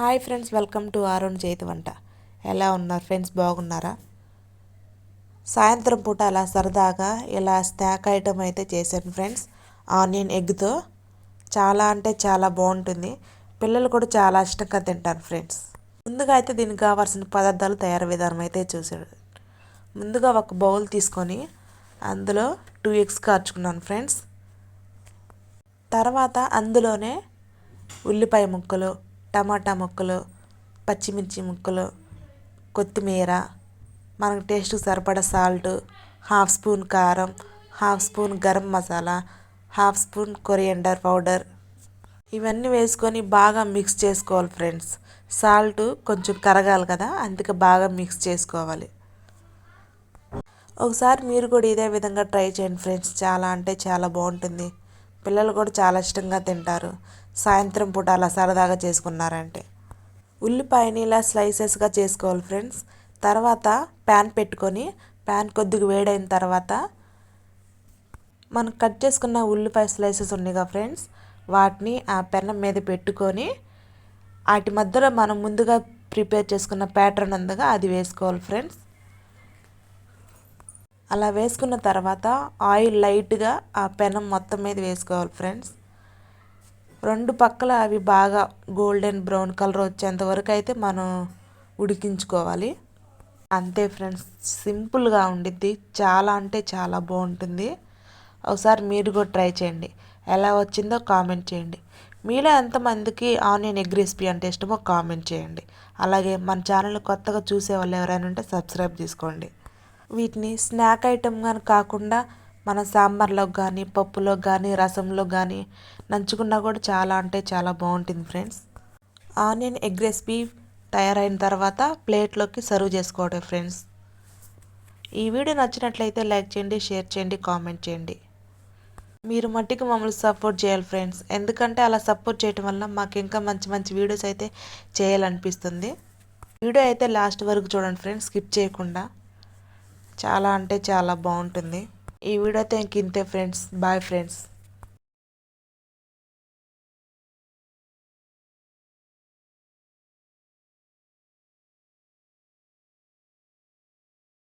Hi friends, welcome to Aaron చేతి వంట. ఎలా ఉన్నారు ఫ్రెండ్స్? బాగున్నారా? సాయంత్రం పూట అలా సరదాగా ఇలా స్నాక్ ఐటమ్ అయితే చేశాను ఫ్రెండ్స్. ఆనియన్ ఎగ్తో చాలా అంటే చాలా బాగుంటుంది. పిల్లలు కూడా చాలా ఇష్టంగా తింటారు ఫ్రెండ్స్. ముందుగా అయితే దీనికి కావాల్సిన పదార్థాలు తయారు విధానం అయితే చూసాడు. ముందుగా ఒక బౌల్ తీసుకొని అందులో 2 ఎగ్స్ కార్చుకున్నాను ఫ్రెండ్స్. తర్వాత అందులోనే ఉల్లిపాయ ముక్కలు, టమాటా ముక్కలు, పచ్చిమిర్చి ముక్కలు, కొత్తిమీర, మనకు టేస్ట్కి సరిపడా సాల్ట్, హాఫ్ స్పూన్ కారం, half spoon garam masala, half spoon coriander powder, ఇవన్నీ వేసుకొని బాగా మిక్స్ చేసుకోవాలి ఫ్రెండ్స్. సాల్ట్ కొంచెం కరగాలి కదా, అందుకే బాగా మిక్స్ చేసుకోవాలి. ఒకసారి మీరు కూడా ఇదే విధంగా ట్రై చేయండి ఫ్రెండ్స్. చాలా అంటే చాలా బాగుంటుంది. పిల్లలు కూడా చాలా ఇష్టంగా తింటారు. సాయంత్రం పూట అలా సరదాగా చేసుకున్నారంటే. ఉల్లిపాయని ఇలా స్లైసెస్గా చేసుకోవాలి ఫ్రెండ్స్. తర్వాత ప్యాన్ పెట్టుకొని ప్యాన్ కొద్దిగా వేడైన తర్వాత మనం కట్ చేసుకున్న ఉల్లిపాయ స్లైసెస్ ఉన్నాయిగా ఫ్రెండ్స్, వాటిని ఆ పెనం మీద పెట్టుకొని వాటి మధ్యలో మనం ముందుగా ప్రిపేర్ చేసుకున్న ప్యాటర్న్ ఉందిగా అది వేసుకోవాలి ఫ్రెండ్స్. అలా వేసుకున్న తర్వాత ఆయిల్ లైట్గా ఆ పెనం మొత్తం మీద వేసుకోవాలి ఫ్రెండ్స్. రెండు పక్కల అవి బాగా గోల్డెన్ బ్రౌన్ కలర్ వచ్చేంత వరకు అయితే మనం ఉడికించుకోవాలి. అంతే ఫ్రెండ్స్, సింపుల్గా ఉండిద్ది. చాలా అంటే చాలా బాగుంటుంది. ఒకసారి మీరు కూడా ట్రై చేయండి. ఎలా వచ్చిందో కామెంట్ చేయండి. మీలో ఎంతమందికి ఆనియన్ ఎగ్ రెసిపీ అంటే ఇష్టమో కామెంట్ చేయండి. అలాగే మన ఛానల్ కొత్తగా చూసే వాళ్ళు ఎవరైనా ఉంటే సబ్స్క్రైబ్ చేసుకోండి. వీటిని స్నాక్ ఐటమ్గా కాకుండా మన సాంబార్లోకి కానీ, పప్పులోకి కానీ, రసంలో కానీ నంచుకున్నా కూడా చాలా అంటే చాలా బాగుంటుంది ఫ్రెండ్స్. ఆనియన్ ఎగ్ రెసిపీ తయారైన తర్వాత ప్లేట్లోకి సర్వ్ చేసుకోవడం ఫ్రెండ్స్. ఈ వీడియో నచ్చినట్లయితే లైక్ చేయండి, షేర్ చేయండి, కామెంట్ చేయండి. మీరు మట్టికి మమ్మల్ని సపోర్ట్ చేయాలి ఫ్రెండ్స్. ఎందుకంటే అలా సపోర్ట్ చేయడం వల్ల మాకు ఇంకా మంచి మంచి వీడియోస్ అయితే చేయాలనిపిస్తుంది. వీడియో అయితే లాస్ట్ వరకు చూడండి ఫ్రెండ్స్, స్కిప్ చేయకుండా. చాలా అంటే చాలా బాగుంటుంది. ఈ వీడియో అయితే ఇంతే ఫ్రెండ్స్. Bye friends.